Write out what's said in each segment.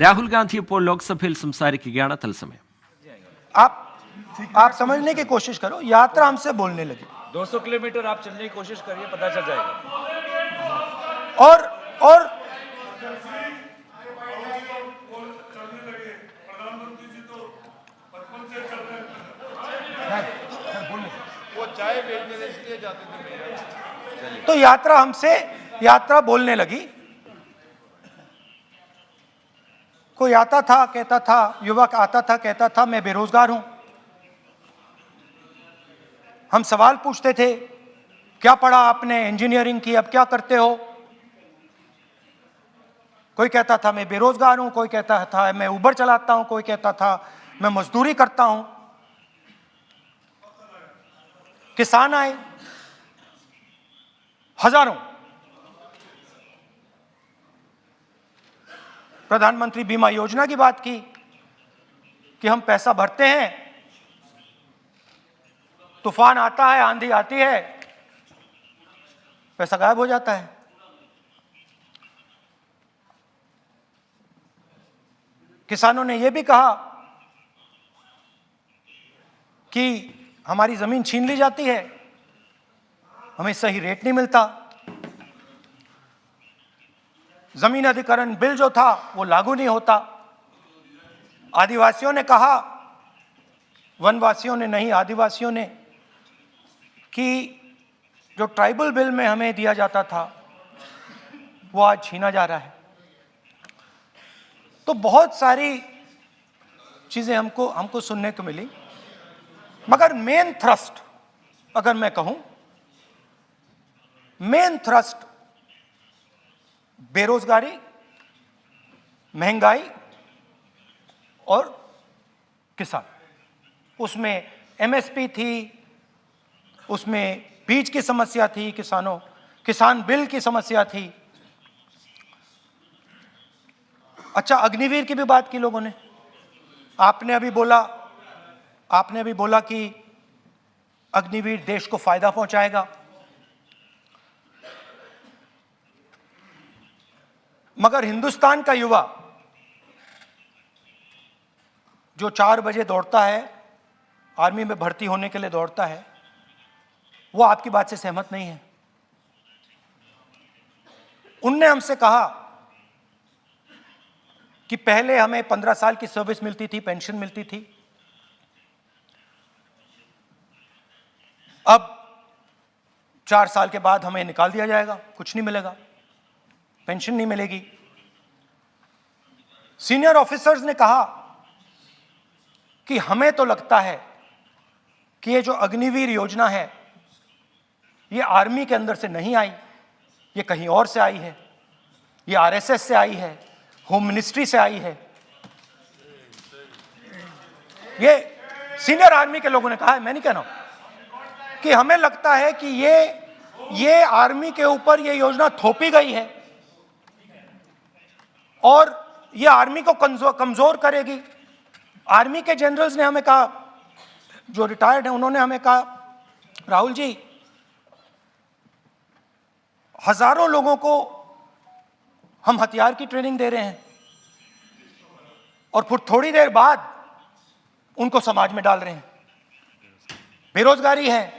രാഹുൽ ഗാന്ധി ഇപ്പോൾ ലോക്സഭയിൽ സംസാരിക്കുകയാണ്. തത്സമയം आप समझने की कोशिश करो, यात्रा हमसे बोलने लगी. 200 किलोमीटर आप चलने की कोशिश करिए, पता चल जाएगा. और वो चाय बेचने इसलिए जाते थे. तो यात्रा बोलने लगी. कोई आता था, कहता था, युवक आता था, कहता था मैं बेरोजगार हूं. हम सवाल पूछते थे, क्या पढ़ा आपने? इंजीनियरिंग की, अब क्या करते हो? कोई कहता था मैं बेरोजगार हूं, कोई कहता था मैं उबर चलाता हूं, कोई कहता था मैं मजदूरी करता हूं. किसान आए हजारों. प्रधानमंत्री बीमा योजना की बात की कि हम पैसा भरते हैं, तूफान आता है, आंधी आती है, पैसा गायब हो जाता है. किसानों ने यह भी कहा कि हमारी जमीन छीन ली जाती है, हमें सही रेट नहीं मिलता. जमीन अधिग्रहण बिल जो था वो लागू नहीं होता. आदिवासियों ने कहा, वनवासियों ने नहीं, आदिवासियों ने, कि जो ट्राइबल बिल में हमें दिया जाता था वो आज छीना जा रहा है. तो बहुत सारी चीजें हमको सुनने को मिली. मगर मेन थ्रस्ट, अगर मैं कहूं, मेन थ्रस्ट बेरोजगारी, महंगाई और किसान. उसमें एमएसपी थी, उसमें बीज की समस्या थी, किसान बिल की समस्या थी. अच्छा, अग्निवीर की भी बात की लोगों ने. आपने अभी बोला कि अग्निवीर देश को फायदा पहुंचाएगा. मगर हिंदुस्तान का युवा जो 4 बजे दौड़ता है, आर्मी में भर्ती होने के लिए दौड़ता है, वो आपकी बात से सहमत नहीं है. उनने हमसे कहा कि पहले हमें 15 साल की सर्विस मिलती थी, पेंशन मिलती थी, अब 4 साल के बाद हमें निकाल दिया जाएगा, कुछ नहीं मिलेगा, पेंशन नहीं मिलेगी. सीनियर ऑफिसर्स ने कहा कि हमें तो लगता है कि ये जो अग्निवीर योजना है ये आर्मी के अंदर से नहीं आई, ये कहीं और से आई है, ये आरएसएस से आई है, होम मिनिस्ट्री से आई है. ये सीनियर आर्मी के लोगों ने कहा है, मैं नहीं कह रहा हूं, कि हमें लगता है कि ये आर्मी के ऊपर ये योजना थोपी गई है और ये आर्मी को कमजोर करेगी. आर्मी के जनरल्स ने हमें कहा, जो रिटायर्ड हैं, उन्होंने हमें कहा, राहुल जी, हजारों लोगों को हम हथियार की ट्रेनिंग दे रहे हैं और फिर थोड़ी देर बाद उनको समाज में डाल रहे हैं. बेरोजगारी है,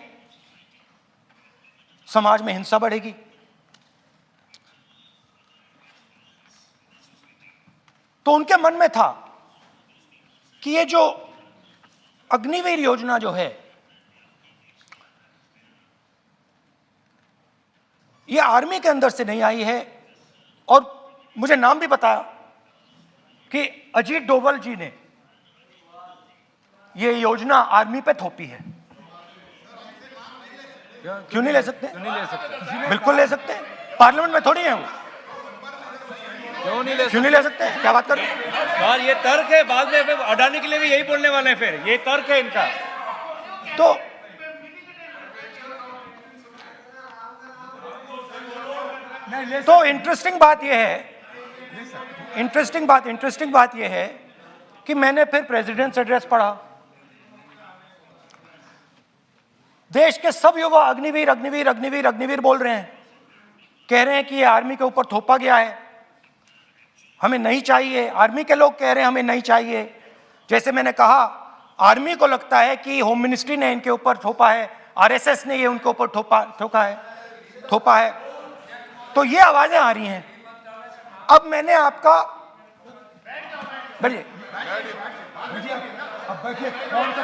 समाज में हिंसा बढ़ेगी. तो उनके मन में था कि ये जो अग्निवीर योजना जो है, ये आर्मी के अंदर से नहीं आई है. और मुझे नाम भी बताया कि अजीत डोभाल जी ने ये योजना आर्मी पे थोपी है. क्यों नहीं ले सकते? क्यों नहीं ले सकते? बिल्कुल ले सकते हैं, पार्लियामेंट में थोड़ी है वो. क्यों नहीं ले सकते? क्या बात कर रहे हैं सर? ये तर्क है, बाद में अडानी के लिए भी यही बोलने वाले हैं. फिर ये तर्क है इनका. तो इंटरेस्टिंग बात यह है कि मैंने फिर प्रेसिडेंट्स एड्रेस पढ़ा. देश के सब युवा अग्निवीर अग्निवीर अग्निवीर अग्निवीर बोल रहे हैं, कह रहे हैं कि ये आर्मी के ऊपर थोपा गया है, हमें नहीं चाहिए, आर्मी के लोग कह रहे हैं हमें नहीं चाहिए। जैसे मैंने कहा, आर्मी को लगता है कि होम मिनिस्ट्री ने इनके ऊपर थोपा है, आरएसएस ने ये उनके ऊपर थोपा है। तो ये आवाजें आ रही हैं। अब मैंने आपका बैठिए, अब बैठिए, कौन सा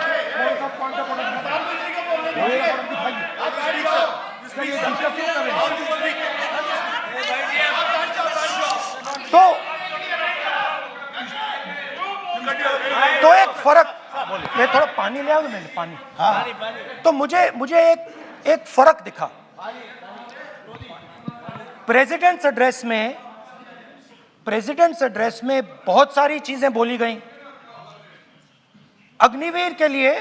तो एक फर्क, मैं थोड़ा पानी ले आऊं, मैंने पानी, हाँ, तो मुझे एक फर्क दिखा प्रेसिडेंट्स एड्रेस में बहुत सारी चीजें बोली गई। अग्निवीर के लिए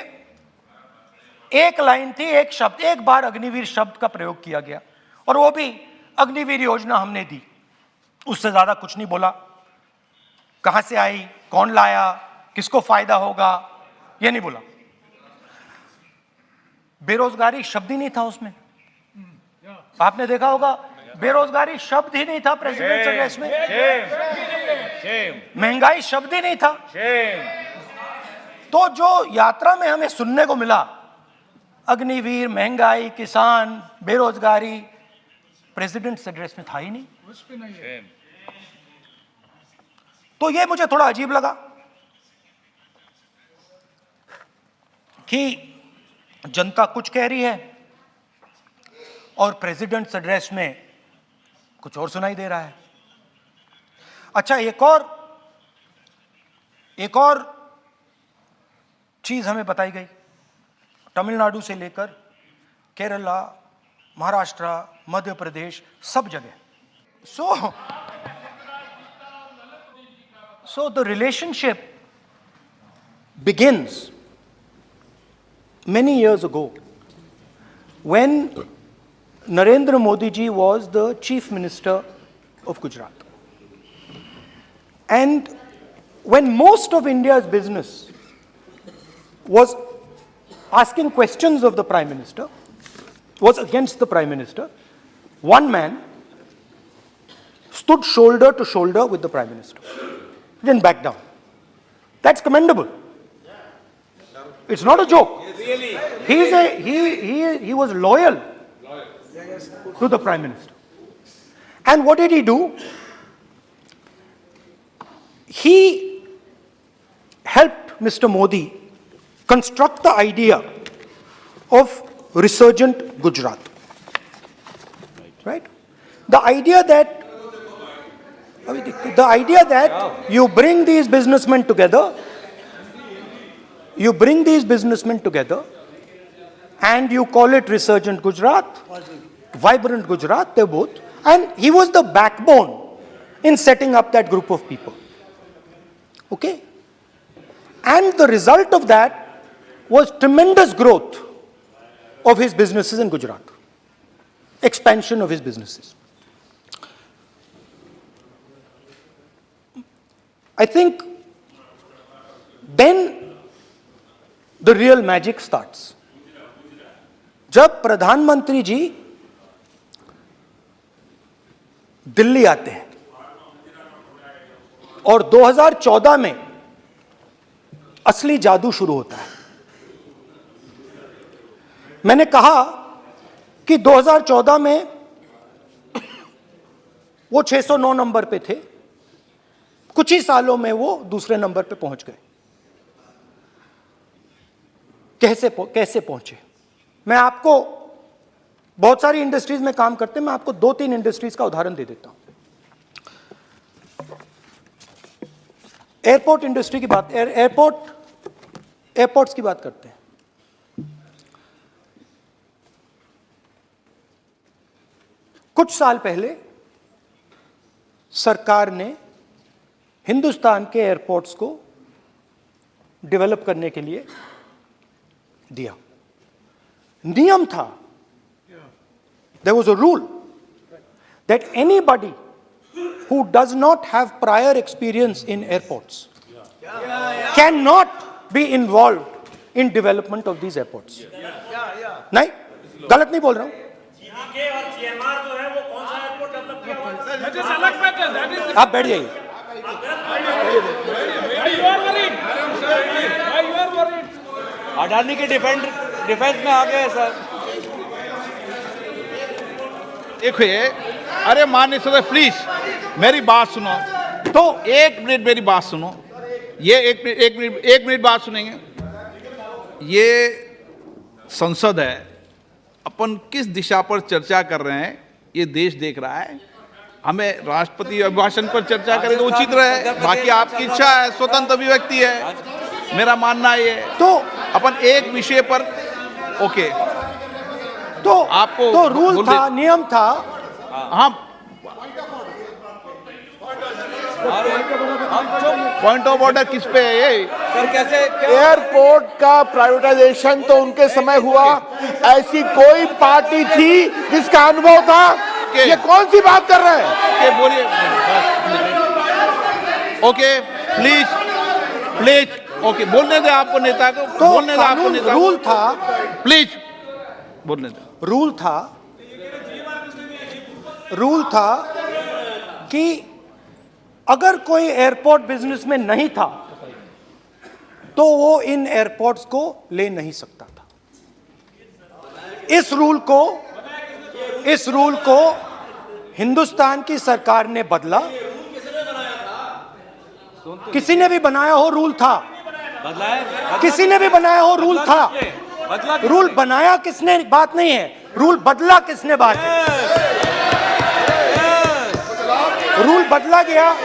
एक लाइन थी, एक शब्द, एक बार अग्निवीर शब्द का प्रयोग किया गया, और वो भी अग्निवीर योजना हमने दी, उससे ज्यादा कुछ नहीं बोला। कहां से आई, कौन लाया, किसको फायदा होगा, ये नहीं बोला। बेरोजगारी शब्द ही नहीं था उसमें, आपने देखा होगा, बेरोजगारी शब्द ही नहीं था प्रेसिडेंट एड्रेस में। महंगाई शब्द ही नहीं था। तो जो यात्रा में हमें सुनने को मिला, अग्निवीर, महंगाई, किसान, बेरोजगारी, प्रेसिडेंट एड्रेस में था ही नहीं। तो ये मुझे थोड़ा अजीब लगा कि जनता कुछ कह रही है और प्रेसिडेंट एड्रेस में कुछ और सुनाई दे रहा है। अच्छा, एक और चीज हमें बताई गई, तमिलनाडु से लेकर केरला, महाराष्ट्र, मध्य प्रदेश, सब जगह। So the relationship begins many years ago when Narendra Modi ji was the Chief Minister of Gujarat. And when most of India's business was asking questions of the Prime Minister, was against the Prime Minister, one man stood shoulder to shoulder with the Prime Minister. He didn't back down. That's commendable. It's not a joke. He was loyal to the Prime Minister. And what did he do? He helped Mr. Modi construct the idea of resurgent Gujarat. Right? The idea that you bring these businessmen together, and you call it resurgent Gujarat, vibrant Gujarat, they're both. And he was the backbone in setting up that group of people. Okay? And the result of that was tremendous growth of his businesses in Gujarat, expansion of his businesses. I think then the real magic starts. जब प्रधानमंत्री जी दिल्ली आते हैं और 2014 में असली जादू शुरू होता है। मैंने कहा कि 2014 में वो 609 नंबर पे थे, कुछ ही सालों में वो दूसरे नंबर पे पहुंच गए। कैसे पहुंचे? मैं आपको, बहुत सारी इंडस्ट्रीज में काम करते हैं, मैं आपको 2-3 इंडस्ट्रीज का उदाहरण दे देता हूं। एयरपोर्ट इंडस्ट्री की बात, एयरपोर्ट्स की बात करते हैं। कुछ साल पहले सरकार ने हिंदुस्तान के एयरपोर्ट्स को डेवलप करने के लिए दिया। नियम था, there was a rule that anybody who does not have prior experience in airports cannot be involved in development of these airports. नहीं, गलत नहीं बोल रहा हूं। आप बैठ जाइए। अडानी के डिफेंस में आ गए सर। देखिए, अरे माननीय सदस्य प्लीज मेरी बात सुनो। तो एक मिनट मेरी बात सुनो। ये एक मिनट बात सुनेंगे। ये संसद है, अपन किस दिशा पर चर्चा कर रहे हैं ये देश देख रहा है। हमें राष्ट्रपति अभिभाषण पर चर्चा करें तो उचित रहे, बाकी आपकी इच्छा है, स्वतंत्र अभिव्यक्ति है। मेरा मानना ये है तो अपन एक विषय पर ओके तो आपको तो रूल था, नियम था। हाँ, पॉइंट ऑफ ऑर्डर किस पे है ये? सर कैसे एयरपोर्ट का प्राइवेटाइजेशन तो उनके समय हुआ, ऐसी कोई पार्टी थी जिसका अनुभव था? ये कौन सी बात कर रहे हैं? ओके बोलिए। ओके प्लीज प्लीज ओके बोलने दे आपको नेता को, तो बोलने दे आपको नेता को। रूल था, प्लीज बोलने दे। रूल था कि अगर कोई एयरपोर्ट बिजनेस में नहीं था तो वो इन एयरपोर्ट्स को ले नहीं सकता था। इस रूल को हिंदुस्तान की सरकार ने बदला। किसी ने भी बनाया हो रूल था, बदला है? किसी ने भी बनाया हो रूल था। बदला रूल बनाया किसने बात नहीं है, रूल बदला किसने बात है। रूल बदला गया,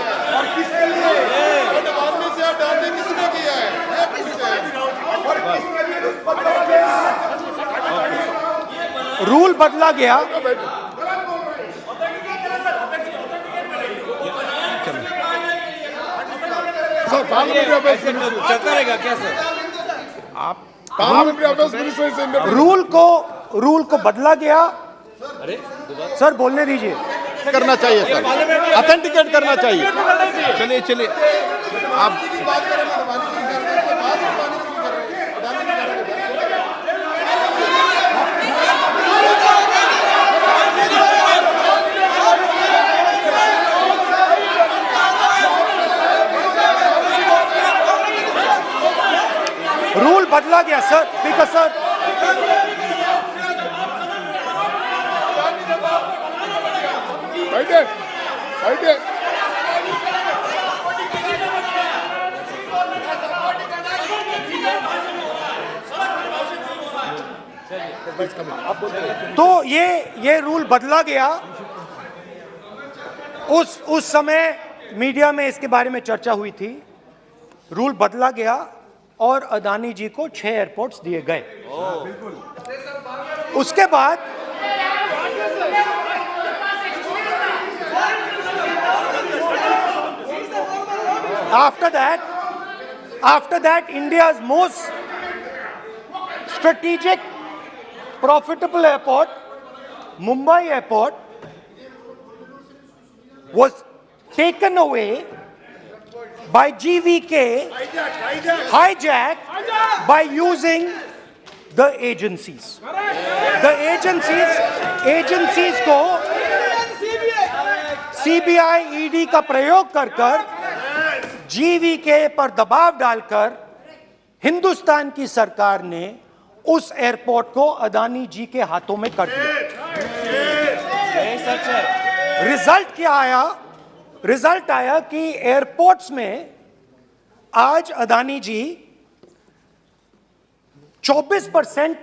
रूल बदला गया। चलता रहेगा क्या सर? रूल को बदला गया। सर बोलने दीजिए। करना चाहिए सर, ऑथेंटिकेट करना चाहिए। चलिए चलिए आप रूल बदला गया सर, स्पीकर सर। तो ये रूल बदला गया। उस समय मीडिया में इसके बारे में चर्चा हुई थी। रूल बदला गया और अदानी जी को 6 एयरपोर्ट्स दिए गए। उसके बाद after that India's most strategic profitable airport, Mumbai Airport, was taken away by GVK, hijacked by using the agencies. The agencies को CBI, ED का प्रयोग कर GVK पर दबाव डालकर हिंदुस्तान की सरकार ने उस एयरपोर्ट को अदानी जी के हाथों में कर दिया। सच है। रिजल्ट क्या आया? रिजल्ट आया कि एयरपोर्ट्स में आज अदानी जी 24%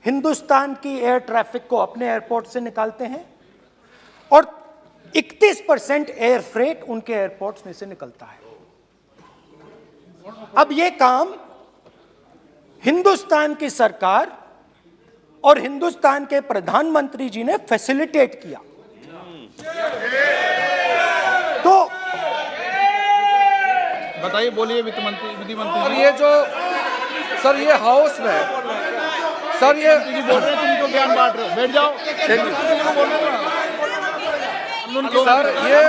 हिंदुस्तान की एयर ट्रैफिक को अपने एयरपोर्ट से निकालते हैं और 31% एयर फ्रेट उनके एयरपोर्ट्स में से निकलता है। अब यह काम हिंदुस्तान की सरकार और हिंदुस्तान के प्रधानमंत्री जी ने फैसिलिटेट किया। तो बताइए, बोलिए वित्त मंत्री, विधि मंत्री। और ये जो सर ये हाउस में सर ये बोल रहे हैं, तुम तो ज्ञान बांट रहे हो, बैठ जाओ। सर ये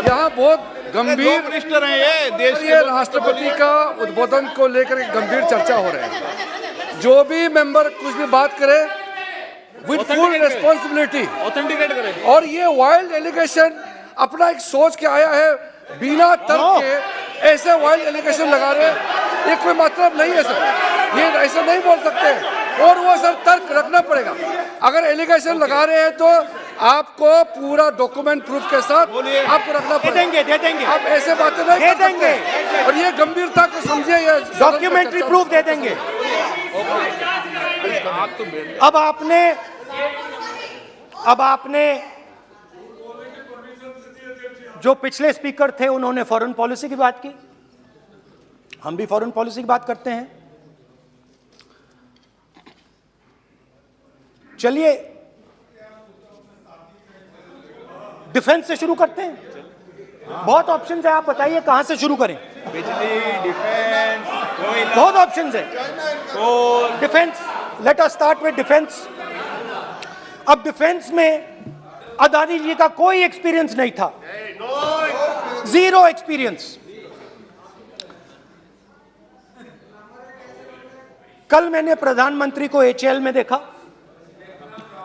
यहाँ बहुत गंभीर मिनिस्टर हैं ये देश ये राष्ट्रपति का उद्बोधन को लेकर एक गंभीर चर्चा हो रही है। जो भी मेंबर कुछ भी बात करे विद फुल रिस्पॉन्सिबिलिटी ऑथेंटिकेट करें। और ये वाइल्ड एलिगेशन अपना एक सोच के आया है बिना तर्क के ऐसे वाइल्ड एलिगेशन लगा रहे हैं, ये कोई मतलब नहीं है सर, ये ऐसा नहीं बोल सकते। और वो सर तर्क रखना पड़ेगा। अगर एलिगेशन लगा रहे हैं तो आपको पूरा डॉक्यूमेंट प्रूफ के साथ आपको रखना पड़ेगा। दे देंगे आप ऐसे बातें नहीं दे कर सकते। देंगे। और ये गंभीरता को समझिए, ये डॉक्यूमेंट्री प्रूफ दे देंगे। अब आपने जो पिछले स्पीकर थे उन्होंने फॉरेन पॉलिसी की बात की, हम भी फॉरेन पॉलिसी की बात करते हैं। चलिए डिफेंस से शुरू करते हैं, बहुत ऑप्शंस है, आप बताइए कहां से शुरू करें। बिजली, डिफेंस, कोयला, बहुत ऑप्शंस है। Defence, let us start with defence. अब डिफेंस में अदानी जी का कोई एक्सपीरियंस नहीं था, जीरो एक्सपीरियंस। कल मैंने प्रधानमंत्री को एचएएल में देखा,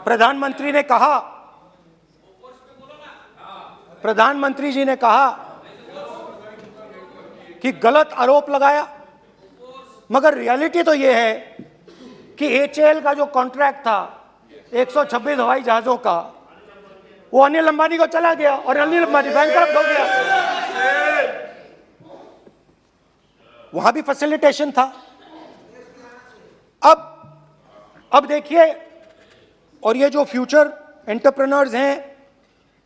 प्रधानमंत्री जी ने कहा कि गलत आरोप लगाया, मगर रियलिटी तो यह है कि एचएएल का जो कॉन्ट्रैक्ट था 126 हवाई जहाजों का, वो अनिल अंबानी को चला गया और अनिल अंबानी बैंकरप्ट हो गया। वहां भी फैसिलिटेशन था। अब देखिए, और ये जो फ्यूचर एंटरप्रेन्योर्स हैं,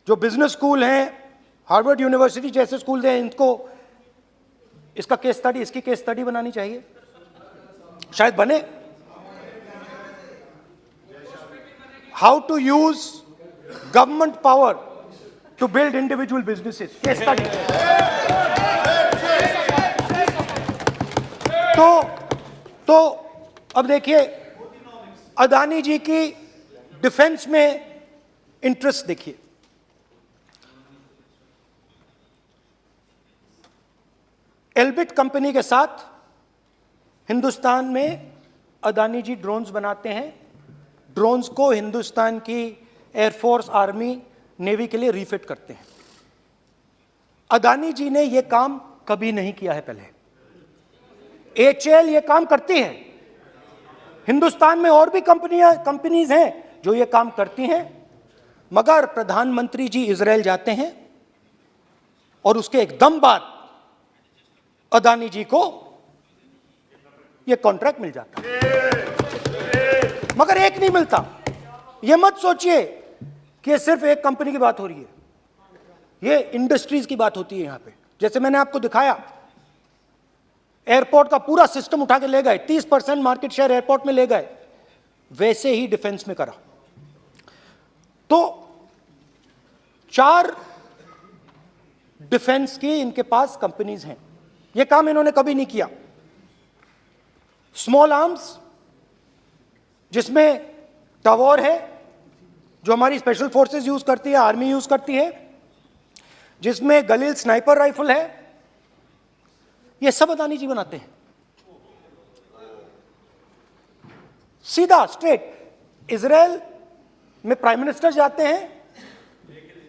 जो बिजनेस स्कूल हैं, हार्वर्ड यूनिवर्सिटी जैसे स्कूल हैं, इनको इसका केस स्टडी, इसकी केस स्टडी बनानी चाहिए, शायद बने। How to use government power to build individual businesses, case study. तो अब देखिए, अदानी जी की डिफेंस में इंटरेस्ट देखिए। एल्बिट कंपनी के साथ हिंदुस्तान में अदानी जी ड्रोन्स बनाते हैं। ड्रोन्स को हिंदुस्तान की एयरफोर्स, आर्मी, नेवी के लिए रीफिट करते हैं। अदानी जी ने यह काम कभी नहीं किया है पहले। एचएएल ये काम करती है। हिंदुस्तान में और भी कंपनीज हैं जो ये काम करती हैं, मगर प्रधानमंत्री जी इजराइल जाते हैं और उसके एकदम बाद अदानी जी को ये कॉन्ट्रैक्ट मिल जाता है, मगर एक नहीं मिलता। ये मत सोचिए कि सिर्फ एक कंपनी की बात हो रही है, ये इंडस्ट्रीज की बात होती है यहां पे। जैसे मैंने आपको दिखाया, एयरपोर्ट का पूरा सिस्टम उठा के ले गए, 30% मार्केट शेयर एयरपोर्ट में ले गए, वैसे ही डिफेंस में करा। तो 4 डिफेंस की इनके पास कंपनीज हैं, ये काम इन्होंने कभी नहीं किया। स्मॉल आर्म्स, जिसमें टवॉर है जो हमारी स्पेशल फोर्सेस यूज करती है, आर्मी यूज करती है, जिसमें गलील स्नाइपर राइफल है, ये सब अदानी जी बनाते हैं। सीधा स्ट्रेट इजराइल में प्राइम मिनिस्टर जाते हैं,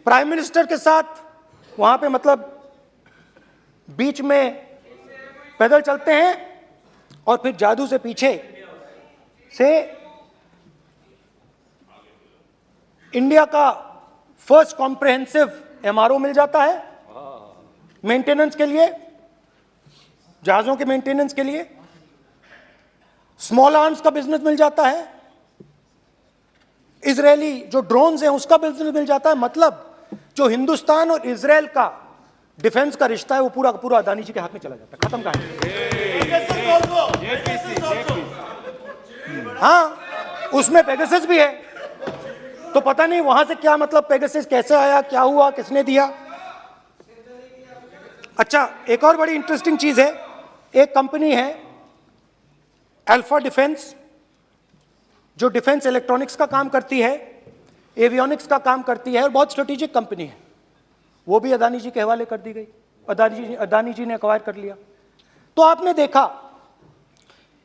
प्राइम मिनिस्टर के साथ वहां पे मतलब बीच में पैदल चलते हैं और फिर जादू से पीछे से इंडिया का फर्स्ट कॉम्प्रिहेंसिव एमआरओ मिल जाता है मेंटेनेंस के लिए, जहाजों के मेंटेनेंस के लिए। स्मॉल आर्म्स का बिजनेस मिल जाता है, इजरायली जो ड्रोन्स हैं उसका बिजनेस मिल जाता है। मतलब जो हिंदुस्तान और इजराइल का डिफेंस का रिश्ता है वो पूरा का पूरा अदानी जी के हाथ में चला जाता है, खत्म कहानी। हाँ, उसमें पेगासस भी है, तो पता नहीं वहां से क्या मतलब पेगासस कैसे आया, क्या हुआ, किसने दिया। अच्छा, एक और बड़ी इंटरेस्टिंग चीज है, एक कंपनी है अल्फा डिफेंस, जो डिफेंस इलेक्ट्रॉनिक्स का काम करती है, एवियोनिक्स का काम करती है और बहुत स्ट्रेटेजिक कंपनी है। वो भी अदानी जी के हवाले कर दी गई, अदानी जी ने एक्वायर कर लिया। तो आपने देखा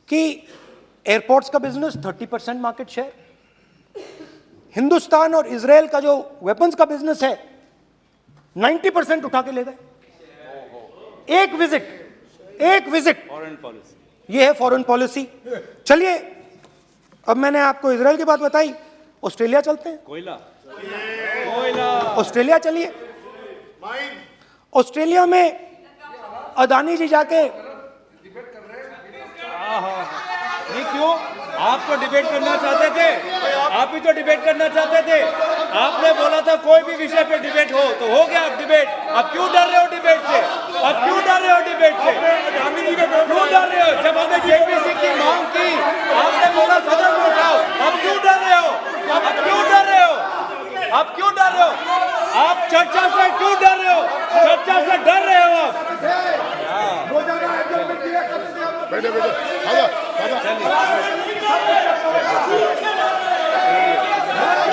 कि एयरपोर्ट्स का बिजनेस 30% मार्केट शेयर, हिंदुस्तान और इजराइल का जो वेपन्स का बिजनेस है 90% उठा के ले गए। एक विजिट, ये है फॉरेन पॉलिसी। चलिए, अब मैंने आपको इजराइल की बात बताई, ऑस्ट्रेलिया चलते हैं। ऑस्ट्रेलिया चलिए। ऑस्ट्रेलिया में अदानी जी जाके, नहीं क्यों? आप तो डिबेट करना चाहते थे, आप ही तो डिबेट करना चाहते थे। आपने बोला था कोई भी विषय पे डिबेट हो, तो हो गया डिबेट। अब क्यों डर रहे हो डिबेट से? अब क्यों डर रहे हो डिबेट से? क्यों डर रहे हो? जब हमने जेपीसी की मांग की, आपने बोला सदन में उठाओ। अब क्यों डर रहे हो? अब क्यों डर रहे हो? अब क्यों डर रहे हो? आप चर्चा से क्यों डर रहे हो? चर्चा से डर रहे हो आप।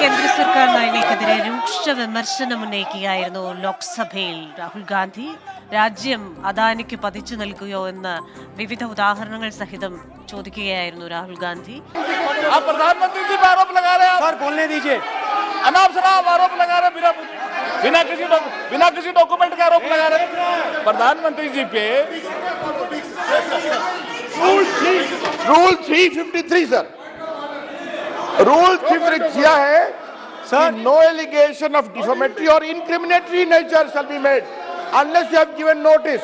കേന്ദ്ര സർക്കാർ നയങ്ങൾക്കെതിരെ രൂക്ഷ വിമർശനം ഉന്നയിക്കുകയായിരുന്നു ലോക്സഭയിൽ രാഹുൽ ഗാന്ധി. രാജ്യം അദാനിക്ക് പതിച്ചു നൽകുകയോ എന്ന് വിവിധ ഉദാഹരണങ്ങൾ സഹിതം ചോദിക്കുകയായിരുന്നു രാഹുൽ ഗാന്ധി. आप प्रधानमंत्री जी पर आरोप लगा रहे हैं, सर बोलने दीजिए। अनाप शनाप आरोप लगा रहे हैं, बिना किसी डॉक्यूमेंट के आरोप लगा रहे हैं प्रधानमंत्री जी पे। रूल 353 सर, रूल 353 किया है sir, no allegation of defamatory और incriminatory nature shall be made unless you have given notice.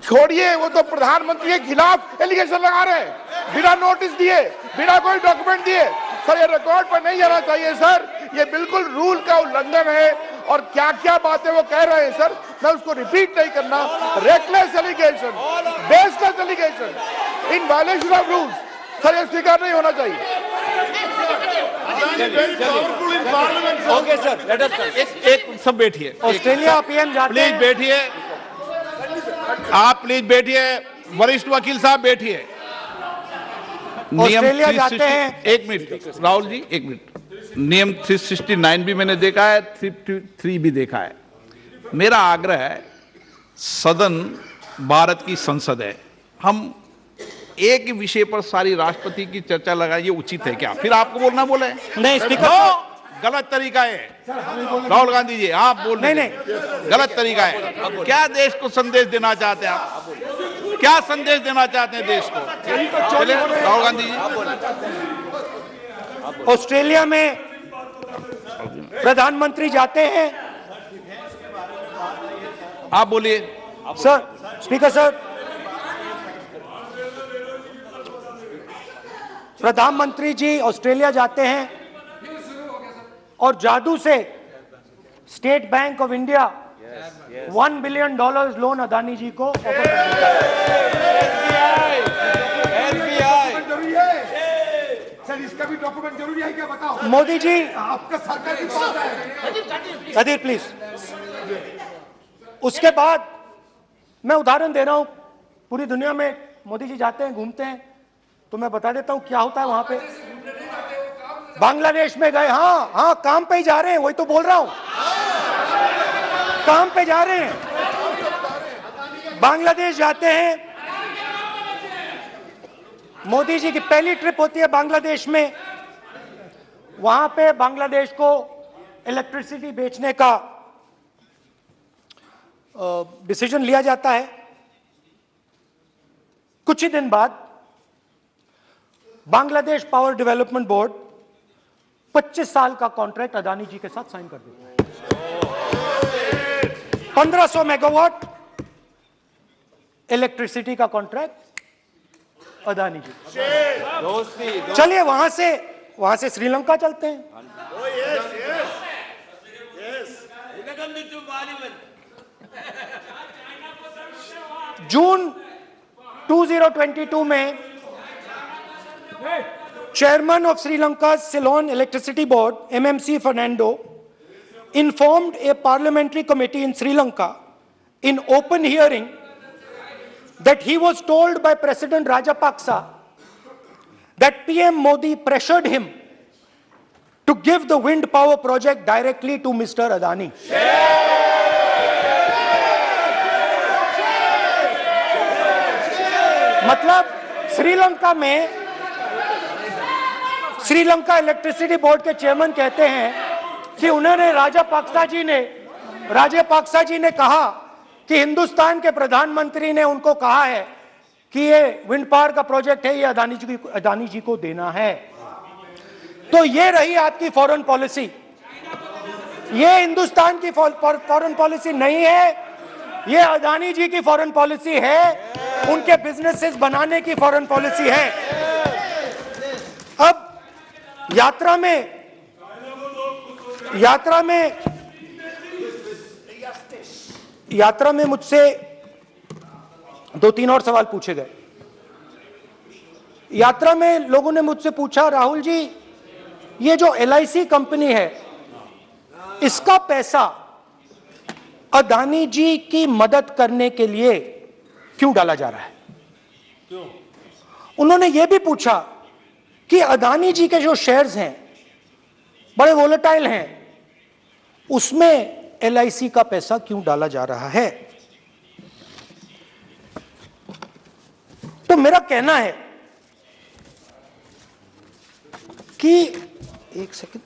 छोड़िए, वो तो प्रधानमंत्री के खिलाफ एलिगेशन लगा रहे हैं बिना नोटिस दिए, बिना कोई डॉक्यूमेंट दिए। सर ये रिकॉर्ड पर नहीं जाना चाहिए सर, ये बिल्कुल रूल का उल्लंघन है। और क्या क्या बातें वो कह रहे हैं सर, मैं उसको रिपीट नहीं करना। Reckless allegation, baseless allegation, in violation of rules, sir ये स्वीकार नहीं होना चाहिए। ओके सर, लेट अस एक सब बैठिए, ऑस्ट्रेलिया पीएम जाते प्लीज हैं। बैठिए, आप प्लीज बैठिए, वरिष्ठ वकील साहब बैठिए। ऑस्ट्रेलिया जाते हैं। एक मिनट राहुल जी, एक मिनट। नियम 369 भी मैंने देखा है, 353 भी देखा है। मेरा आग्रह है, सदन भारत की संसद है, हम एक ही विषय पर सारी राष्ट्रपति की चर्चा लगाए, ये उचित है क्या? फिर आपको बोलना बोले नहीं, स्पीकर नो, गलत तरीका है राहुल गांधी जी, आप बोल रहे नहीं, गलत तरीका है। क्या देश को संदेश देना चाहते हैं आप? क्या संदेश देना चाहते हैं देश को? चलिए राहुल गांधी जी। ऑस्ट्रेलिया में प्रधानमंत्री जाते हैं। आप बोलिए सर, स्पीकर सर, प्रधानमंत्री जी ऑस्ट्रेलिया जाते हैं और जादू से State Bank of India $1 billion loan Adani ji को ऑफर कर देता है। सर इसका भी डॉक्यूमेंट जरूरी है क्या, बताओ? मोदी जी, आपका सरकार की बात है। अधीर प्लीज। उसके बाद मैं उदाहरण दे रहा हूं, पूरी दुनिया में मोदी जी जाते हैं, घूमते हैं, तो मैं बता देता हूं क्या होता है वहां पे। बांग्लादेश में गए, हाँ काम पे ही जा रहे हैं, वही तो बोल रहा हूं, काम पे जा रहे हैं। बांग्लादेश जाते हैं, मोदी जी की पहली ट्रिप होती है बांग्लादेश में। वहां पे बांग्लादेश को इलेक्ट्रिसिटी बेचने का डिसीजन लिया जाता है। कुछ ही दिन बाद बांग्लादेश पावर डेवलपमेंट बोर्ड 25 साल का कॉन्ट्रैक्ट अदानी जी के साथ साइन कर देता है। 1500 मेगावाट इलेक्ट्रिसिटी का कॉन्ट्रैक्ट अदानी जी। चलिए वहां से श्रीलंका चलते हैं। जून 2022 में Chairman of Sri Lanka's Ceylon Electricity Board, MMC Fernando, informed a parliamentary committee in Sri Lanka in open hearing that he was told by President Rajapaksa that PM Modi pressured him to give the wind power project directly to Mr. Adani. मतलब Sri Lanka electricity board के chairman कहते हैं कि उन्होंने राजापाक्सा जी ने कहा कि हिंदुस्तान के प्रधानमंत्री ने उनको कहा है कि ये विंड पावर का प्रोजेक्ट है, ये अदानी जी को देना है। तो ये रही आपकी फॉरेन पॉलिसी। ये हिंदुस्तान की फॉरेन पॉलिसी नहीं है, ये अदानी जी की फॉरेन पॉलिसी है, उनके बिजनेसेस बनाने की फॉरेन पॉलिसी है। अब यात्रा में मुझसे 2-3 और सवाल पूछे गए। यात्रा में लोगों ने मुझसे पूछा, राहुल जी ये जो LIC कंपनी है इसका पैसा अदानी जी की मदद करने के लिए क्यों डाला जा रहा है? क्यों? उन्होंने यह भी पूछा कि अदानी जी के जो शेयर्स हैं बड़े वोलेटाइल हैं, उसमें LIC का पैसा क्यों डाला जा रहा है? तो मेरा कहना है कि एक सेकंड,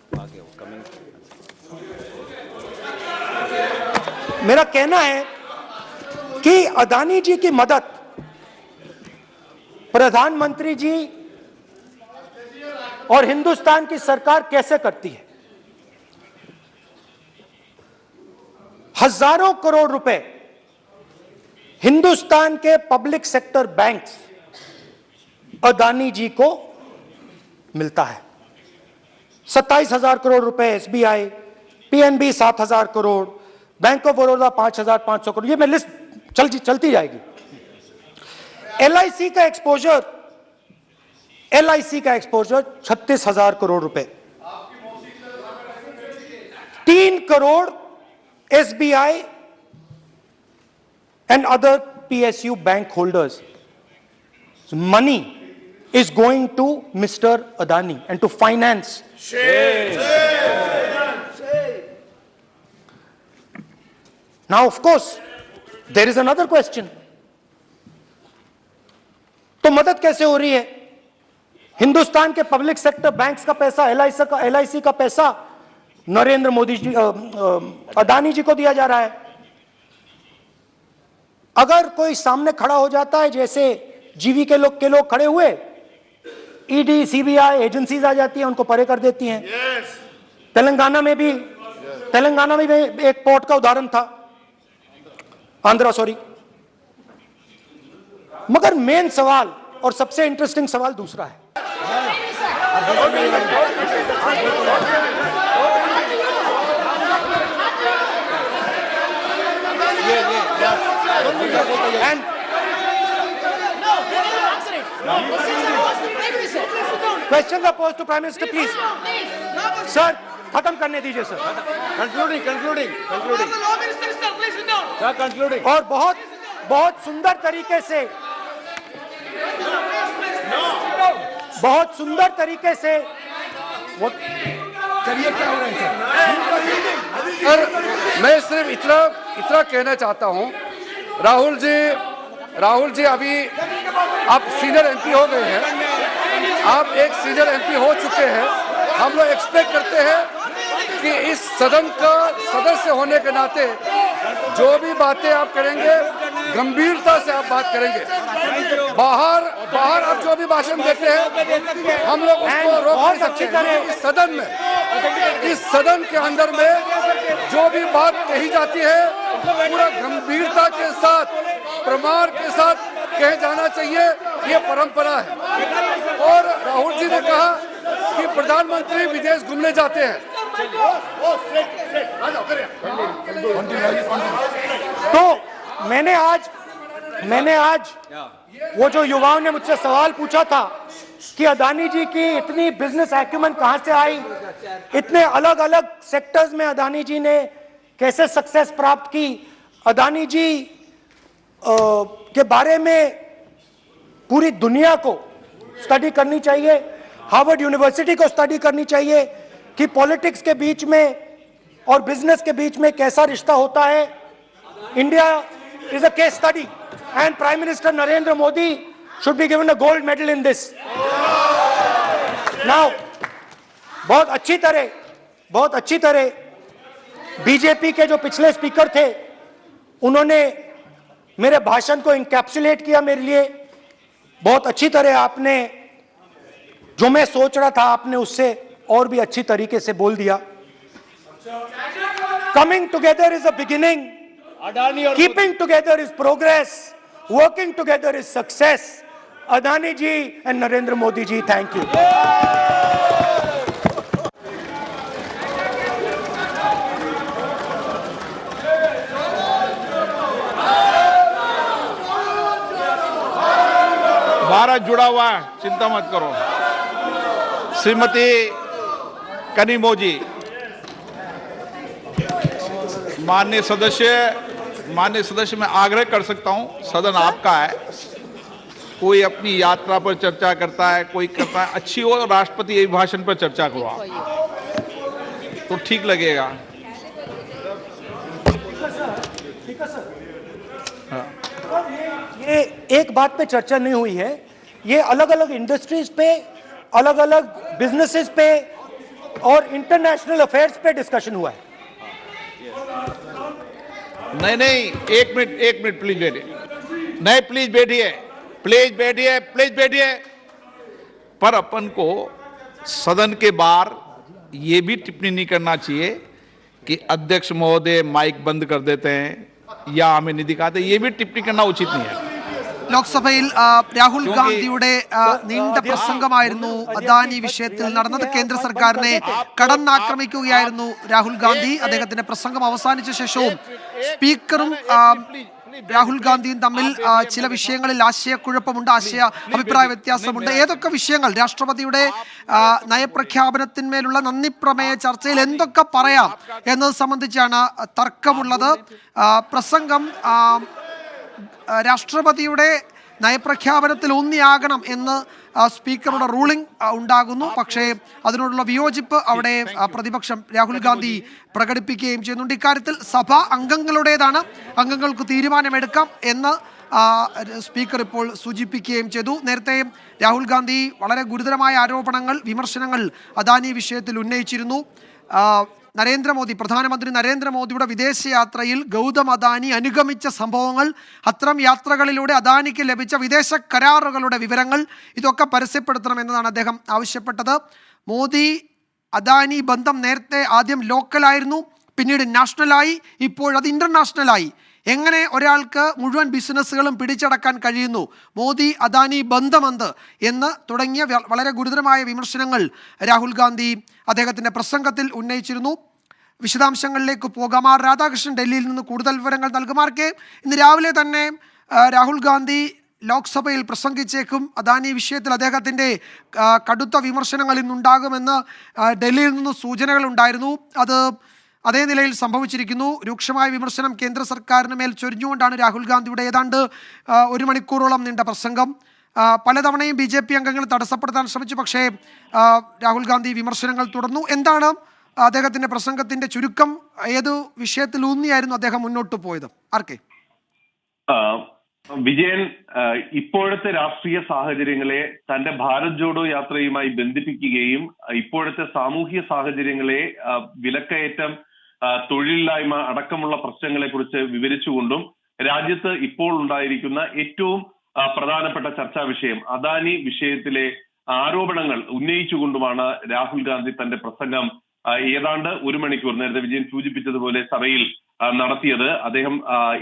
मेरा कहना है कि अदानी जी की मदद प्रधानमंत्री जी और हिंदुस्तान की सरकार कैसे करती है? हजारों करोड़ रुपए हिंदुस्तान के public sector banks Adani ji को मिलता है। 27,000 करोड़ रुपए SBI, PNB 7,000 crore, bank of Baroda 5,500 crore, ये मैं लिस्ट चलती जाएगी। LIC का एक्सपोजर 36,000 करोड़ रुपए, 3 crore SBI and other PSU bank holders. Money is going to Mr. Adani and to finance. Now, of course, there is another question. तो मदद कैसे हो रही है? हिंदुस्तान के पब्लिक सेक्टर बैंक्स का पैसा, LIC का पैसा नरेंद्र मोदी जी, अदानी जी को दिया जा रहा है। अगर कोई सामने खड़ा हो जाता है, जैसे जीवी के लोग खड़े हुए, ED, CBI एजेंसीज आ जाती हैं, उनको परे कर देती हैं। तेलंगाना में भी एक पोर्ट का उदाहरण था, आंध्रा, सॉरी। मगर मेन सवाल और सबसे इंटरेस्टिंग सवाल दूसरा है। And questions are posed to Prime Minister, please. Sir, खत्म करने दीजिए सर। Concluding. Sir, concluding. और बहुत सुंदर तरीके से वो चलिए, क्या हो रहा है सर? मैं सिर्फ इतना कहना चाहता हूं, राहुल जी अभी आप सीनियर MP हो गए हैं, आप एक सीनियर MP हो चुके हैं। हम लोग एक्सपेक्ट करते हैं कि इस सदन का सदस्य होने के नाते जो भी बातें आप करेंगे गंभीरता से आप बात करेंगे। बाहर आप जो भी भाषण देते हैं हम लोग उसको रोक नहीं सकते हैं। इस सदन के अंदर में जो भी बात कही जाती है पूरा गंभीरता के साथ, प्रमाण के साथ कहे जाना चाहिए, ये परंपरा है। और राहुल जी ने कहा कि प्रधानमंत्री विदेश घूमने जाते हैं, तो मैंने आज वो जो युवाओं ने मुझसे सवाल पूछा था कि अदानी जी की इतनी बिजनेस एक्यूमेन कहां से आई, इतने अलग अलग सेक्टर्स में अदानी जी ने कैसे सक्सेस प्राप्त की, अदानी जी के बारे में पूरी दुनिया को स्टडी करनी चाहिए, हार्वर्ड यूनिवर्सिटी को स्टडी करनी चाहिए कि पॉलिटिक्स के बीच में और बिजनेस के बीच में कैसा रिश्ता होता है। India is a case study and prime minister Narendra Modi should be given a gold medal in this. Now बहुत अच्छी तरह बीजेपी के जो पिछले स्पीकर थे उन्होंने मेरे भाषण को इनकैप्सुलेट किया मेरे लिए बहुत अच्छी तरह। आपने जो मैं सोच रहा था आपने उससे और भी अच्छी तरीके से बोल दिया। Coming together is a beginning, Adani और keeping together is progress, working together is success. Adani ji and Narendra Modi ji, thank you. Bharat जुड़ा हुआ है, चिंता मत करो। श्रीमती कनिमोजी, माननीय सदस्य, मैं आग्रह कर सकता हूं, सदन आपका है। कोई अपनी यात्रा पर चर्चा करता है, कोई करता है, अच्छी हो राष्ट्रपति अभिभाषण पर चर्चा करो आप, तो ठीक लगेगा। ये एक बात पे चर्चा नहीं हुई है, ये अलग अलग इंडस्ट्रीज पे, अलग अलग बिजनेसेस पे और इंटरनेशनल अफेयर्स पे डिस्कशन हुआ है। नहीं, एक मिनट प्लीज बैठिए। नहीं, प्लीज बैठिए। पर अपन को सदन के बाहर ये भी टिप्पणी नहीं करना चाहिए कि अध्यक्ष महोदय माइक बंद कर देते हैं या हमें नहीं दिखाते, ये भी टिप्पणी करना उचित नहीं है। ലോക്സഭയിൽ രാഹുൽ ഗാന്ധിയുടെ നീണ്ട പ്രസംഗമായിരുന്നു അദാനി വിഷയത്തിൽ നടന്നത്. കേന്ദ്ര സർക്കാരിനെ കടന്നാക്രമിക്കുകയായിരുന്നു രാഹുൽ ഗാന്ധി. അദ്ദേഹത്തിന്റെ പ്രസംഗം അവസാനിച്ച ശേഷവും സ്പീക്കറും രാഹുൽ ഗാന്ധിയും തമ്മിൽ ചില വിഷയങ്ങളിൽ ആശയക്കുഴപ്പമുണ്ട്, അഭിപ്രായ വ്യത്യാസമുണ്ട്. ഏതൊക്കെ വിഷയങ്ങൾ, രാഷ്ട്രപതിയുടെ നയപ്രഖ്യാപനത്തിന്മേലുള്ള നന്ദി പ്രമേയ ചർച്ചയിൽ എന്തൊക്കെ പറയാം എന്നത് സംബന്ധിച്ചാണ് തർക്കമുള്ളത്. പ്രസംഗം രാഷ്ട്രപതിയുടെ നയപ്രഖ്യാപനത്തിൽ ഊന്നിയാകണം എന്ന് സ്പീക്കറുടെ റൂളിംഗ് ഉണ്ടാകുന്നു. പക്ഷേ അതിനോടുള്ള വിയോജിപ്പ് അവിടെ പ്രതിപക്ഷം രാഹുൽ ഗാന്ധി പ്രകടിപ്പിക്കുകയും ചെയ്യുന്നുണ്ട്. ഇക്കാര്യത്തിൽ സഭ അംഗങ്ങളുടേതാണ്, അംഗങ്ങൾക്ക് തീരുമാനമെടുക്കാം എന്ന് സ്പീക്കർ ഇപ്പോൾ സൂചിപ്പിക്കുകയും ചെയ്തു. നേരത്തെ രാഹുൽ ഗാന്ധി വളരെ ഗുരുതരമായ ആരോപണങ്ങൾ, വിമർശനങ്ങൾ അദാനി വിഷയത്തിൽ ഉന്നയിച്ചിരുന്നു. പ്രധാനമന്ത്രി നരേന്ദ്രമോദിയുടെ വിദേശയാത്രയിൽ ഗൗതം അദാനി അനുഗമിച്ച സംഭവങ്ങൾ, അത്തരം യാത്രകളിലൂടെ അദാനിക്ക് ലഭിച്ച വിദേശ കരാറുകളുടെ വിവരങ്ങൾ, ഇതൊക്കെ പരസ്യപ്പെടുത്തണമെന്നതാണ് അദ്ദേഹം ആവശ്യപ്പെട്ടത്. മോദി അദാനി ബന്ധം നേരത്തെ ആദ്യം ലോക്കലായിരുന്നു, പിന്നീട് നാഷണലായി, ഇപ്പോഴത് ഇൻ്റർനാഷണലായി. എങ്ങനെ ഒരാൾക്ക് മുഴുവൻ ബിസിനസ്സുകളും പിടിച്ചടക്കാൻ കഴിയുന്നു? മോദി അദാനി ബന്ധമെന്ത് എന്ന് തുടങ്ങിയ വളരെ ഗുരുതരമായ വിമർശനങ്ങൾ രാഹുൽ ഗാന്ധി അദ്ദേഹത്തിൻ്റെ പ്രസംഗത്തിൽ ഉന്നയിച്ചിരുന്നു. വിശദാംശങ്ങളിലേക്ക് പോകാം. ആർ രാധാകൃഷ്ണൻ ഡൽഹിയിൽ നിന്ന് കൂടുതൽ വിവരങ്ങൾ നൽകുമാർക്ക്. ഇന്ന് രാവിലെ തന്നെ രാഹുൽ ഗാന്ധി ലോക്സഭയിൽ പ്രസംഗിച്ചേക്കും. അദാനി വിഷയത്തിൽ അദ്ദേഹത്തിൻ്റെ കടുത്ത വിമർശനങ്ങൾ ഇന്നുണ്ടാകുമെന്ന് ഡൽഹിയിൽ നിന്ന് സൂചനകൾ ഉണ്ടായിരുന്നു. അത് അതേ നിലയിൽ സംഭവിച്ചിരിക്കുന്നു. രൂക്ഷമായ വിമർശനം കേന്ദ്ര സർക്കാരിന് മേൽ ചൊരിഞ്ഞുകൊണ്ടാണ് രാഹുൽ ഗാന്ധിയുടെ ഏതാണ്ട് 1 മണിക്കൂറോളം നീണ്ട പ്രസംഗം. പലതവണയും BJP അംഗങ്ങൾ തടസ്സപ്പെടുത്താൻ ശ്രമിച്ചു, പക്ഷേ രാഹുൽ ഗാന്ധി വിമർശനങ്ങൾ തുടർന്നു. എന്താണ് അദ്ദേഹത്തിൻ്റെ പ്രസംഗത്തിൻ്റെ ചുരുക്കം? ഏത് വിഷയത്തിൽ ഊന്നിയായിരുന്നു അദ്ദേഹം മുന്നോട്ട് പോയത്? ആർക്കെ വിജയൻ ഇപ്പോഴത്തെ രാഷ്ട്രീയ സാഹചര്യങ്ങളെ തന്റെ ഭാരത് ജോഡോ യാത്രയുമായി ബന്ധിപ്പിക്കുകയും ഇപ്പോഴത്തെ സാമൂഹ്യ സാഹചര്യങ്ങളെ വിലക്കയറ്റം, തൊഴിലില്ലായ്മ അടക്കമുള്ള പ്രശ്നങ്ങളെ കുറിച്ച് വിവരിച്ചുകൊണ്ടും രാജ്യത്ത് ഇപ്പോൾ ഉണ്ടായിരിക്കുന്ന ഏറ്റവും പ്രധാനപ്പെട്ട ചർച്ചാ വിഷയം അദാനി വിഷയത്തിലെ ആരോപണങ്ങൾ ഉന്നയിച്ചുകൊണ്ടുമാണ് രാഹുൽ ഗാന്ധി തന്റെ പ്രസംഗം ഏതാണ്ട് 1 മണിക്കൂർ, നേരത്തെ വിജയൻ സൂചിപ്പിച്ചതുപോലെ സഭയിൽ നടത്തിയത്. അദ്ദേഹം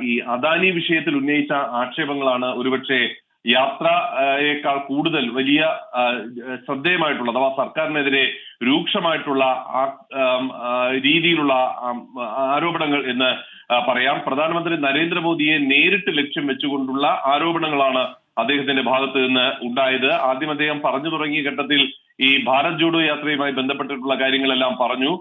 ഈ അദാനി വിഷയത്തിൽ ഉന്നയിച്ച ആക്ഷേപങ്ങളാണ് ഒരുപക്ഷെ യാത്രയേക്കാൾ കൂടുതൽ വലിയ ശ്രദ്ധേയമായിട്ടുള്ള, അഥവാ സർക്കാരിനെതിരെ രൂക്ഷമായിട്ടുള്ള രീതിയിലുള്ള ആരോപണങ്ങൾ എന്ന് പറയാം. പ്രധാനമന്ത്രി നരേന്ദ്രമോദിയെ നേരിട്ട് ലക്ഷ്യം വെച്ചുകൊണ്ടുള്ള ആരോപണങ്ങളാണ് അദ്ദേഹത്തിന്റെ ഭാഗത്ത് നിന്ന് ഉണ്ടായത്. ആദ്യം അദ്ദേഹം പറഞ്ഞു തുടങ്ങിയ ഘട്ടത്തിൽ ഈ ഭാരത് ജോഡോ യാത്രയുമായി ബന്ധപ്പെട്ടിട്ടുള്ള കാര്യങ്ങളെല്ലാം പറഞ്ഞു.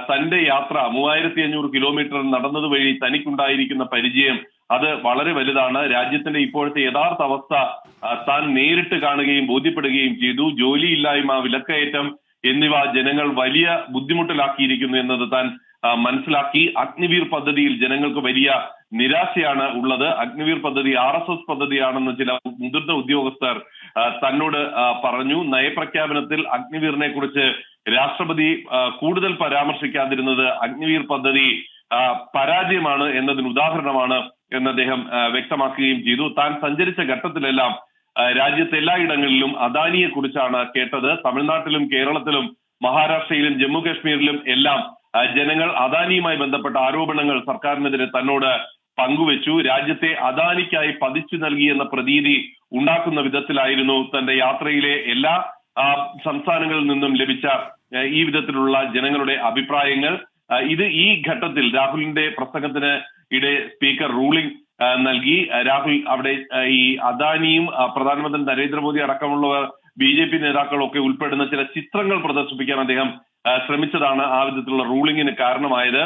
തന്റെ യാത്ര 3500 കിലോമീറ്റർ നടന്നത് വഴി തനിക്കുണ്ടായിരിക്കുന്ന പരിചയം അത് വളരെ വലുതാണ്. രാജ്യത്തിന്റെ ഇപ്പോഴത്തെ യഥാർത്ഥ അവസ്ഥ താൻ നേരിട്ട് കാണുകയും ബോധ്യപ്പെടുകയും ചെയ്തു. ജോലിയില്ലായ്മ, വിലക്കയറ്റം എന്നിവ ജനങ്ങൾ വലിയ ബുദ്ധിമുട്ടിലാക്കിയിരിക്കുന്നു എന്നത് താൻ മനസ്സിലാക്കി. അഗ്നിവീർ പദ്ധതിയിൽ ജനങ്ങൾക്ക് വലിയ നിരാശയാണ് ഉള്ളത്. അഗ്നിവീർ പദ്ധതി RSS പദ്ധതിയാണെന്ന് ചില മുതിർന്ന ഉദ്യോഗസ്ഥർ തന്നോട് പറഞ്ഞു. നയപ്രഖ്യാപനത്തിൽ അഗ്നിവീറിനെ കുറിച്ച് രാഷ്ട്രപതി കൂടുതൽ പരാമർശിക്കാതിരുന്നത് അഗ്നിവീർ പദ്ധതി പരാജയമാണ് എന്നതിന് ഉദാഹരണമാണ് എന്ന് അദ്ദേഹം വ്യക്തമാക്കുകയും ചെയ്തു. താൻ സഞ്ചരിച്ച ഘട്ടത്തിലെല്ലാം രാജ്യത്തെ എല്ലായിടങ്ങളിലും അദാനിയെ കുറിച്ചാണ് കേട്ടത്. തമിഴ്നാട്ടിലും കേരളത്തിലും മഹാരാഷ്ട്രയിലും ജമ്മു കാശ്മീരിലും എല്ലാം ജനങ്ങൾ അദാനിയുമായി ബന്ധപ്പെട്ട ആരോപണങ്ങൾ സർക്കാരിനെതിരെ തന്നോട് പങ്കുവച്ചു. രാജ്യത്തെ അദാനിക്കായി പതിച്ചു നൽകിയെന്ന പ്രതീതി ഉണ്ടാക്കുന്ന വിധത്തിലായിരുന്നു തന്റെ യാത്രയിലെ എല്ലാ സംസ്ഥാനങ്ങളിൽ നിന്നും ലഭിച്ച ഈ വിധത്തിലുള്ള ജനങ്ങളുടെ അഭിപ്രായങ്ങൾ. ഈ ഘട്ടത്തിൽ രാഹുലിന്റെ പ്രസംഗത്തിന് ഇടെ സ്പീക്കർ റൂളിംഗ് നൽകി. രാഹുൽ അവിടെ ഈ അദാനിയും പ്രധാനമന്ത്രി നരേന്ദ്രമോദി അടക്കമുള്ളവർ BJP നേതാക്കളൊക്കെ ഉൾപ്പെടുന്ന ചില ചിത്രങ്ങൾ പ്രദർശിപ്പിക്കാൻ അദ്ദേഹം ശ്രമിച്ചതാണ് ആ വിധത്തിലുള്ള റൂളിംഗിന് കാരണമായത്.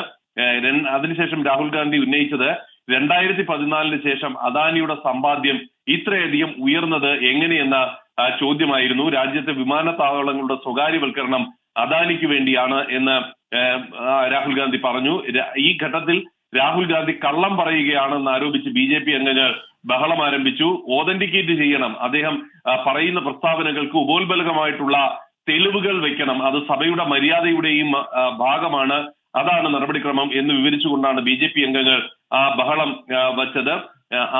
അതിനുശേഷം രാഹുൽ ഗാന്ധി ഉന്നയിച്ചത് 2014 ശേഷം അദാനിയുടെ സമ്പാദ്യം ഇത്രയധികം ഉയർന്നത് എങ്ങനെയെന്ന ചോദ്യമായിരുന്നു. രാജ്യത്തെ വിമാനത്താവളങ്ങളുടെ സ്വകാര്യവൽക്കരണം അദാനിക്ക് വേണ്ടിയാണ് എന്ന് രാഹുൽ ഗാന്ധി പറഞ്ഞു. ഈ ഘട്ടത്തിൽ രാഹുൽ ഗാന്ധി കള്ളം പറയുകയാണെന്ന് ആരോപിച്ച് BJP അംഗങ്ങൾ ബഹളം ആരംഭിച്ചു. ഓതന്റിക്കേറ്റ് ചെയ്യണം, അദ്ദേഹം പറയുന്ന പ്രസ്താവനകൾക്ക് ഉപോത്ബലകമായിട്ടുള്ള തെളിവുകൾ വെക്കണം, അത് സഭയുടെ മര്യാദയുടെയും ഭാഗമാണ്, അതാണ് നടപടിക്രമം എന്ന് വിവരിച്ചുകൊണ്ടാണ് BJP അംഗങ്ങൾ ആ ബഹളം വച്ചത്.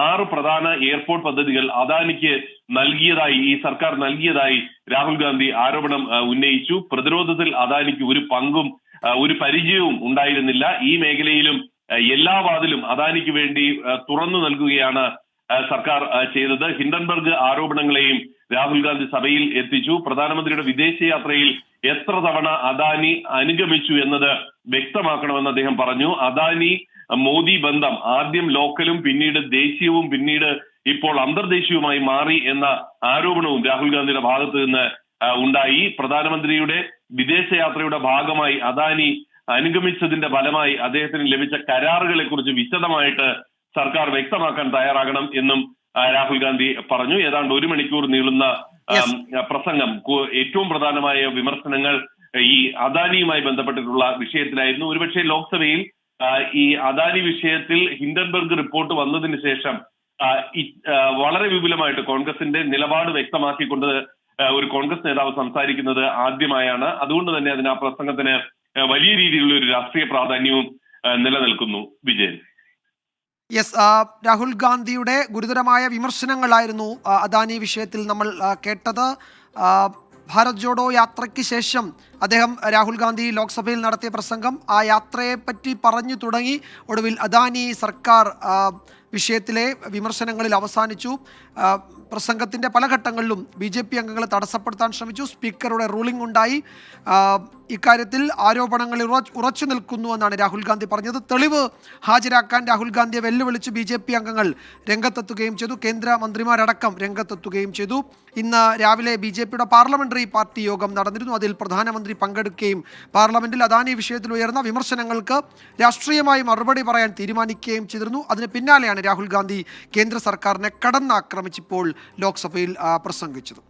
6 പ്രധാന എയർപോർട്ട് പദ്ധതികൾ അദാനിക്ക് നൽകിയതായി ഈ സർക്കാർ നൽകിയതായി രാഹുൽ ഗാന്ധി ആരോപണം ഉന്നയിച്ചു. പ്രതിരോധത്തിൽ അദാനിക്ക് ഒരു പങ്കും ഒരു പരിചയവും ഉണ്ടായിരുന്നില്ല. ഈ മേഖലയിലും എല്ലാ വാതിലും അദാനിക്ക് വേണ്ടി തുറന്നു നൽകുകയാണ് സർക്കാർ ചെയ്തത്. ഹിൻഡൻബർഗ് ആരോപണങ്ങളെയും രാഹുൽ ഗാന്ധി സഭയിൽ എത്തിച്ചു. പ്രധാനമന്ത്രിയുടെ വിദേശയാത്രയിൽ എത്ര തവണ അദാനി അനുഗമിച്ചു എന്നത് വ്യക്തമാക്കണമെന്ന് അദ്ദേഹം പറഞ്ഞു. അദാനി മോദി ബന്ധം ആദ്യം ലോക്കലും പിന്നീട് ദേശീയവും പിന്നീട് ഇപ്പോൾ അന്തർദേശീയവുമായി മാറി എന്ന ആരോപണവും രാഹുൽ ഗാന്ധിയുടെ ഭാഗത്ത് നിന്ന് ഉണ്ടായി. പ്രധാനമന്ത്രിയുടെ വിദേശയാത്രയുടെ ഭാഗമായി അദാനി അനുഗമിച്ചതിന്റെ ഫലമായി അദ്ദേഹത്തിന് ലഭിച്ച കരാറുകളെ കുറിച്ച് വിശദമായിട്ട് സർക്കാർ വ്യക്തമാക്കാൻ തയ്യാറാകണം എന്നും രാഹുൽ ഗാന്ധി പറഞ്ഞു. ഏതാണ്ട് 1 മണിക്കൂർ നീളുന്ന പ്രസംഗം ഏറ്റവും പ്രധാനമായ വിമർശനങ്ങൾ ഈ അദാനിയുമായി ബന്ധപ്പെട്ടിട്ടുള്ള വിഷയത്തിലായിരുന്നു. ഒരുപക്ഷെ ലോക്സഭയിൽ ഈ അദാനി വിഷയത്തിൽ ഹിൻഡൻബർഗ് റിപ്പോർട്ട് വന്നതിന് ശേഷം വളരെ വിപുലമായിട്ട് കോൺഗ്രസിന്റെ നിലപാട് വ്യക്തമാക്കിക്കൊണ്ട് ഒരു കോൺഗ്രസ് നേതാവ് സംസാരിക്കുന്നത് ആദ്യമായാണ്. അതുകൊണ്ട് തന്നെ അതിന് ആ പ്രസംഗത്തിന് വലിയ രീതിയിലുള്ള ഒരു രാഷ്ട്രീയ പ്രാധാന്യവും നിലനിൽക്കുന്നു. വിജയൻ. യെസ്, രാഹുൽ ഗാന്ധിയുടെ ഗുരുതരമായ വിമർശനങ്ങളായിരുന്നു അദാനി വിഷയത്തിൽ നമ്മൾ കേട്ടത്. ഭാരത് ജോഡോ യാത്രയ്ക്ക് ശേഷം അദ്ദേഹം രാഹുൽ ഗാന്ധി ലോക്സഭയിൽ നടത്തിയ പ്രസംഗം ആ യാത്രയെപ്പറ്റി പറഞ്ഞു തുടങ്ങി. ഒടുവിൽ അദാനി സർക്കാർ വിഷയത്തിലെ വിമർശനങ്ങളിൽ അവസാനിച്ചു. പ്രസംഗത്തിൻ്റെ പല ഘട്ടങ്ങളിലും BJP അംഗങ്ങളെ തടസ്സപ്പെടുത്താൻ ശ്രമിച്ചു. സ്പീക്കറുടെ റൂളിംഗ് ഉണ്ടായി. ഇക്കാര്യത്തിൽ ആരോപണങ്ങളിൽ ഉറച്ചു നിൽക്കുന്നുവെന്നാണ് രാഹുൽ ഗാന്ധി പറഞ്ഞത്. തെളിവ് ഹാജരാക്കാൻ രാഹുൽ ഗാന്ധിയെ വെല്ലുവിളിച്ച് BJP അംഗങ്ങൾ രംഗത്തെത്തുകയും ചെയ്തു. കേന്ദ്രമന്ത്രിമാരടക്കം രംഗത്തെത്തുകയും ചെയ്തു. ഇന്ന് രാവിലെ BJPയുടെ പാർലമെന്ററി പാർട്ടി യോഗം നടന്നിരുന്നു. അതിൽ പ്രധാനമന്ത്രി പങ്കെടുക്കുകയും പാർലമെന്റിൽ അദാനി വിഷയത്തിൽ ഉയർന്ന വിമർശനങ്ങൾക്ക് രാഷ്ട്രീയമായി മറുപടി പറയാൻ തീരുമാനിക്കുകയും ചെയ്തിരുന്നു. അതിന് പിന്നാലെയാണ് രാഹുൽ ഗാന്ധി കേന്ദ്ര സർക്കാരിനെ കടന്നാക്രമിച്ചിപ്പോൾ ലോക്സഭയിൽ പ്രസംഗിച്ചത്.